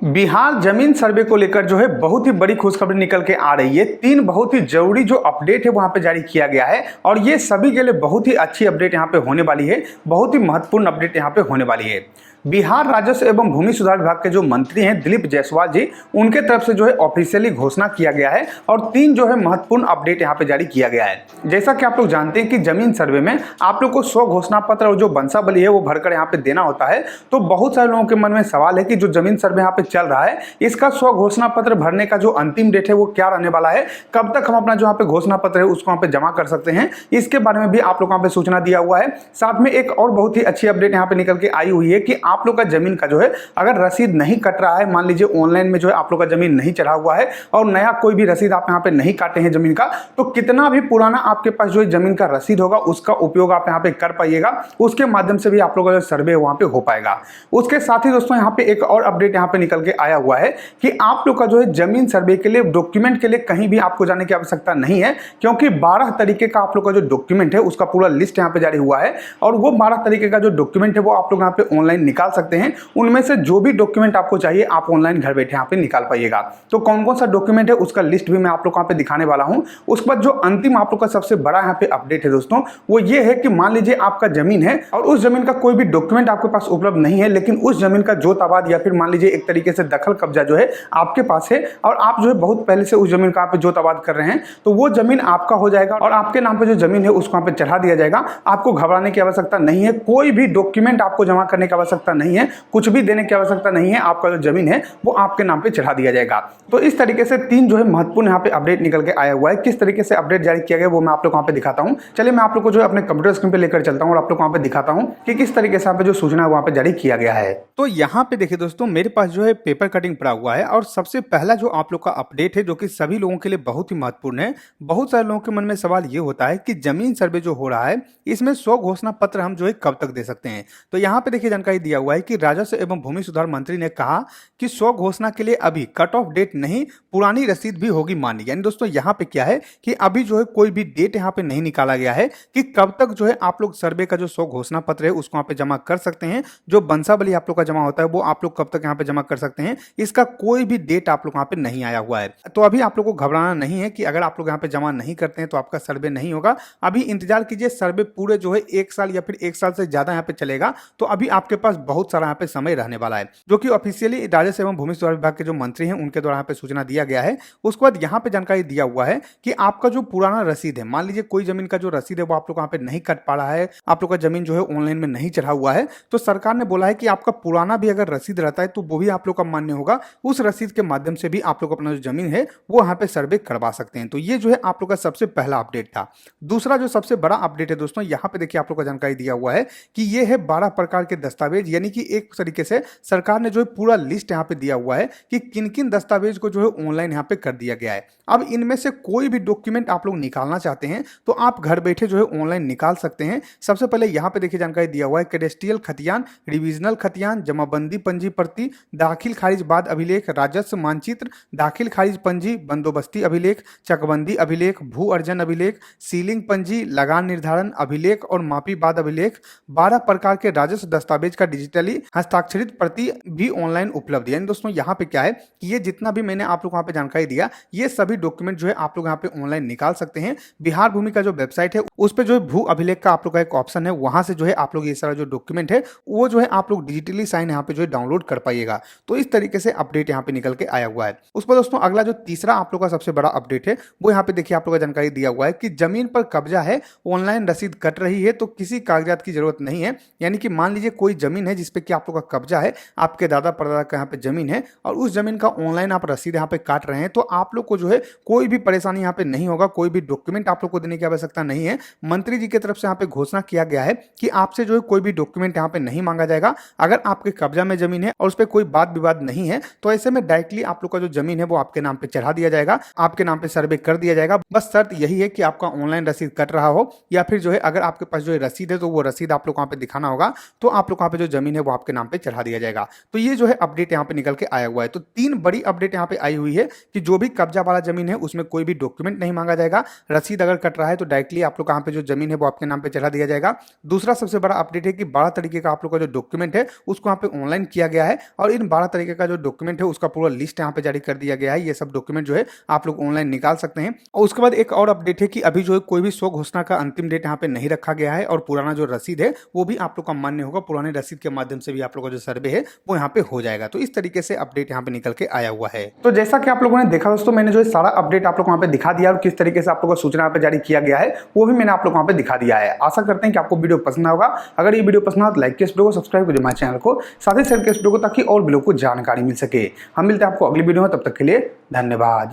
बिहार जमीन सर्वे को लेकर जो है बहुत ही बड़ी खुशखबरी निकल के आ रही है। 3 बहुत ही जरूरी जो अपडेट है वहां पे जारी किया गया है और ये सभी के लिए बहुत ही अच्छी अपडेट यहां पे होने वाली है, बहुत ही महत्वपूर्ण अपडेट यहां पे होने वाली है। बिहार राजस्व एवं भूमि सुधार विभाग के जो मंत्री हैं दिलीप जायसवाल जी, उनके तरफ से जो है ऑफिशियली घोषणा किया गया है और 3 जो है महत्वपूर्ण अपडेट यहाँ पे जारी किया गया है। जैसा कि आप लोग जानते हैं कि जमीन सर्वे में आप लोग को 100 घोषणा पत्र और जो वंशावली है वो भरकर यहाँ पे देना होता है। तो बहुत सारे लोगों के मन में सवाल है कि जो जमीन सर्वे यहाँ पे चल रहा है इसका 100 घोषणा पत्र भरने का जो अंतिम डेट है वो क्या रहने वाला है, कब तक हम अपना जो यहाँ पे घोषणा पत्र है उसको यहाँ पे जमा कर सकते हैं, इसके बारे में भी आप लोग यहाँ पे सूचना दिया हुआ है। साथ में एक और बहुत ही अच्छी अपडेट यहाँ पे निकल के आई हुई है कि आप लोग का जमीन का जो है अगर रसीद नहीं कट रहा है, मान लीजिए ऑनलाइन में जो है आप लोग का जमीन नहीं चढ़ा हुआ है और नया कोई भी रसीद आप यहाँ पे नहीं काटे हैं जमीन का, तो कितना भी पुराना आपके पास जो है जमीन का रसीद होगा उसका उपयोग आप यहाँ पे कर पाइएगा, उसके माध्यम से भी आप लोगों का जो सर्वे वहां पे हो पाएगा। उसके साथ ही दोस्तों यहाँ पे एक और अपडेट यहाँ पे निकल के आया हुआ है कि आप लोग का जो है जमीन सर्वे के लिए डॉक्यूमेंट के लिए कहीं भी आपको जाने की आवश्यकता नहीं है, क्योंकि 12 तरीके का आप लोग का जो डॉक्यूमेंट है उसका पूरा लिस्ट यहाँ पे जारी हुआ है और वो 12 तरीके का जो डॉक्यूमेंट है वो आप लोग यहाँ पे ऑनलाइन निकाल सकते हैं। उनमें से जो भी डॉक्यूमेंट आपको चाहिए आप ऑनलाइन घर बैठे यहाँ पे निकाल पाइएगा। तो कौन कौन सा डॉक्यूमेंट है उसका लिस्ट भी मैं आप लोग यहाँ पे दिखाने वाला हूँ। उसके बाद जो अंतिम आप लोग का सबसे बड़ा यहाँ पे अपडेट है दोस्तों वो ये है कि मान लीजिए आपका जमीन है और उस जमीन का कोई भी डॉक्यूमेंट आपके पास उपलब्ध नहीं है, लेकिन उस जमीन का जोताबाद या फिर मान लीजिए एक तरीके से दखल कब्जा जो है आपके पास है और आप जो है बहुत पहले से उस जमीन का आप जोताबाद कर रहे हैं, तो वो जमीन आपका हो जाएगा और आपके नाम पे जो जमीन है उसको यहाँ पे चढ़ा दिया जाएगा। आपको घबराने की आवश्यकता नहीं है, कोई भी डॉक्यूमेंट आपको जमा करने की आवश्यकता नहीं है, कुछ भी देने की आवश्यकता नहीं है, आपका जो जमीन है वो आपके नाम पे चढ़ा दिया जाएगा। तो इस तरीके से 3 जो है महत्वपूर्ण यहाँ पे अपडेट निकल के आया हुआ है। किस तरीके से अपडेट जारी किया गया वो मैं आप लोग वहाँ पे दिखाता हूँ। चलिए मैं आप लोग को जो है अपने कंप्यूटर स्क्रीन पे लेकर चलता हूँ और आप लोग वहाँ पे दिखाता हूँ कि किस तरीके से यहाँ पे जो सूचना है वहाँ पे जारी किया गया है। तो यहाँ पे देखिए दोस्तों, मेरे पास जो है पेपर कटिंग पड़ा हुआ है और सबसे पहला जो आप लोग का अपडेट है जो कि सभी लोगों के लिए बहुत ही महत्वपूर्ण है। बहुत सारे लोगों के मन में सवाल ये होता है कि जमीन सर्वे जो हो रहा है इसमें 100 घोषणा पत्र हम जो है कब तक दे सकते हैं। तो यहाँ पे देखिए जानकारी दिया हुआ है कि राजस्व एवं भूमि सुधार मंत्री ने कहा कि 100 घोषणा के लिए अभी कट ऑफ डेट नहीं, पुरानी रसीद भी होगी मान्य। यानी दोस्तों यहाँ पे क्या है कि अभी जो है कोई भी डेट यहाँ पे नहीं निकाला गया है कि कब तक जो है आप लोग सर्वे का जो 100 घोषणा पत्र है उसको यहाँ पे जमा कर सकते हैं। जो वंशावली आप लोग का जमा होता है वो आप लोग कब तक यहाँ पे जमा कर सकते हैं, इसका कोई भी डेट आप लोग यहाँ पे नहीं आया हुआ है। तो अभी आप लोग को घबराना नहीं है कि अगर आप लोग यहाँ पे जमा नहीं करते हैं तो आपका सर्वे नहीं होगा। अभी इंतजार कीजिए, सर्वे पूरे जो है 1 साल या फिर 1 साल से ज्यादा यहाँ पे चलेगा। तो अभी आपके पास बहुत सारा यहाँ पे समय रहने वाला है, जो कि ऑफिशियली राजस्व एवं भूमि सुधार विभाग के जो मंत्री हैं उनके द्वारा यहाँ पे सूचना दिया गया है। उसके बाद यहाँ पे जानकारी दिया हुआ है कि आपका जो पुराना रसीद है, मान लीजिए कोई जमीन का जो रसीद है वो आप लोग यहाँ पे नहीं कट पा रहा है, आप लोग का जमीन जो है ऑनलाइन में नहीं चढ़ा हुआ है, तो सरकार ने बोला है कि आपका पुराना भी अगर रसीद रहता है तो वो भी आप लोग का मान्य होगा। उस रसीद के माध्यम से भी आप लोग अपना जो जमीन है वो यहाँ पे सर्वे करवा सकते हैं। तो ये जो है आप लोग का सबसे पहला अपडेट था। दूसरा जो सबसे बड़ा अपडेट है दोस्तों, यहाँ पे देखिए आप लोग का जानकारी दिया हुआ है कि ये है 12 प्रकार के दस्तावेज, यानी कि एक तरीके से सरकार ने जो है पूरा लिस्ट यहाँ पे दिया हुआ है कि किन किन दस्तावेज को जो है ऑनलाइन यहाँ पे कर दिया गया है। अब इनमें से कोई भी डॉक्यूमेंट आप लोग निकालना चाहते हैं तो आप घर बैठे जो है ऑनलाइन निकाल सकते हैं। सबसे पहले यहाँ पे देखिए जानकारी दिया हुआ है कैडेस्ट्रियल खतियान, रिविजनल खतियान, जमाबंदी पंजी प्रति, दाखिल खारिज बाद अभिलेख, राजस्व मानचित्र, दाखिल खारिज पंजी, बंदोबस्ती अभिलेख, चकबंदी अभिलेख, भू अर्जन अभिलेख, सीलिंग पंजी, लगान निर्धारण अभिलेख और मापी बाद अभिलेख। 12 प्रकार के राजस्व दस्तावेज का डिजिटली हस्ताक्षरित प्रति भी ऑनलाइन उपलब्ध है। यानी दोस्तों यहाँ पे क्या है कि ये जितना भी मैंने आप लोग वहाँ पे जानकारी दिया, ये सभी डॉक्यूमेंट जो है आप लोग यहाँ पे ऑनलाइन निकाल सकते हैं। बिहार भूमि का जो वेबसाइट है उस पे जो है भू अभिलेख का आप लोग का एक ऑप्शन है, वहां से जो है आप लोग ये सारा जो डॉक्यूमेंट है वो जो है आप लोग डिजिटली साइन यहाँ पे जो है डाउनलोड कर पाइएगा। तो इस तरीके से अपडेट यहाँ पे निकल के आया हुआ है। उस पर दोस्तों अगला जो तीसरा आप लोग का सबसे बड़ा अपडेट है वो यहाँ पे देखिए आप लोग का जानकारी दिया हुआ है कि जमीन पर कब्जा है, ऑनलाइन रसीद कट रही है तो किसी कागजात की जरूरत नहीं है। यानी कि मान लीजिए कोई जमीन है जिसपे कि आप लोग का कब्जा है, आपके दादा परदादा का यहाँ पे जमीन है और उस जमीन का ऑनलाइन आप रसीद यहाँ पे काट रहे हैं, तो आप लोग को जो है कोई भी परेशानी यहाँ पे नहीं होगा, कोई भी डॉक्यूमेंट आप लोग को देने की आवश्यकता नहीं है। मंत्री जी की तरफ से यहाँ पे घोषणा किया गया है कि आपसे जो है कोई भी डॉक्यूमेंट यहाँ पे नहीं मांगा जाएगा। अगर आपके कब्जा में जमीन है और उस पर कोई बात विवाद नहीं है तो ऐसे में डायरेक्टली आप लोग का जो जमीन है वो आपके नाम पे चढ़ा दिया जाएगा, आपके नाम पे सर्वे कर दिया जाएगा। बस शर्त यही है कि आपका ऑनलाइन रसीद कट रहा हो या फिर जो है अगर आपके पास जो है रसीद है तो वो रसीद आप लोग वहाँ पे दिखाना होगा, तो आप लोग वहाँ पे जो जमीन जमीन है वो आपके नाम पे चढ़ा दिया जाएगा। तो ये जो है अपडेट यहाँ पे निकल के आया हुआ है। तो 3 बड़ी अपडेट यहाँ पे आई हुई है कि जो भी कब्जा वाला जमीन है उसमें कोई भी डॉक्यूमेंट नहीं मांगा जाएगा। रसीद अगर कट रहा है तो डायरेक्टली आप लोग यहाँ पे जो जमीन है वो आपके नाम पे चढ़ा दिया जाएगा। दूसरा सबसे बड़ा अपडेट है कि 12 तरीके का आप लोग का जो डॉक्यूमेंट है उसको यहाँ पे ऑनलाइन किया गया है और इन 12 तरीके का जो डॉक्यूमेंट है उसका पूरा लिस्ट यहाँ पे जारी कर दिया गया है। ये सब डॉक्यूमेंट जो है आप लोग ऑनलाइन निकाल सकते हैं। और उसके बाद एक और अपडेट है कि अभी जो है कोई भी स्व घोषणा का अंतिम डेट यहाँ पे नहीं रखा गया है और पुराना जो रसीद है वो भी आप लोग का मान्य होगा। पुराने रसीद के माध्यम से भी आप लोग का जो सर्वे है वो यहाँ पे हो जाएगा। तो इस तरीके से अपडेट यहाँ पे निकल के आया हुआ है। तो जैसा कि आप लोगों ने देखा दोस्तों, मैंने जो सारा अपडेट आप लोग वहाँ पे दिखा दिया और किस तरीके से आप लोग को सूचना यहाँ पे जारी किया गया है वो भी मैंने आप लोग वहाँ पे दिखा दिया है। आशा करते हैं कि आपको वीडियो पसंद होगा। अगर ये वीडियो पसंद आए तो लाइक के इस वीडियो को, सब्सक्राइब करिए हमारे चैनल को, साथ ही शेयर के इस वीडियो को ताकि और भी लोगों को जानकारी मिल सके। हम मिलते हैं आपको अगली वीडियो में, तब तक के लिए धन्यवाद।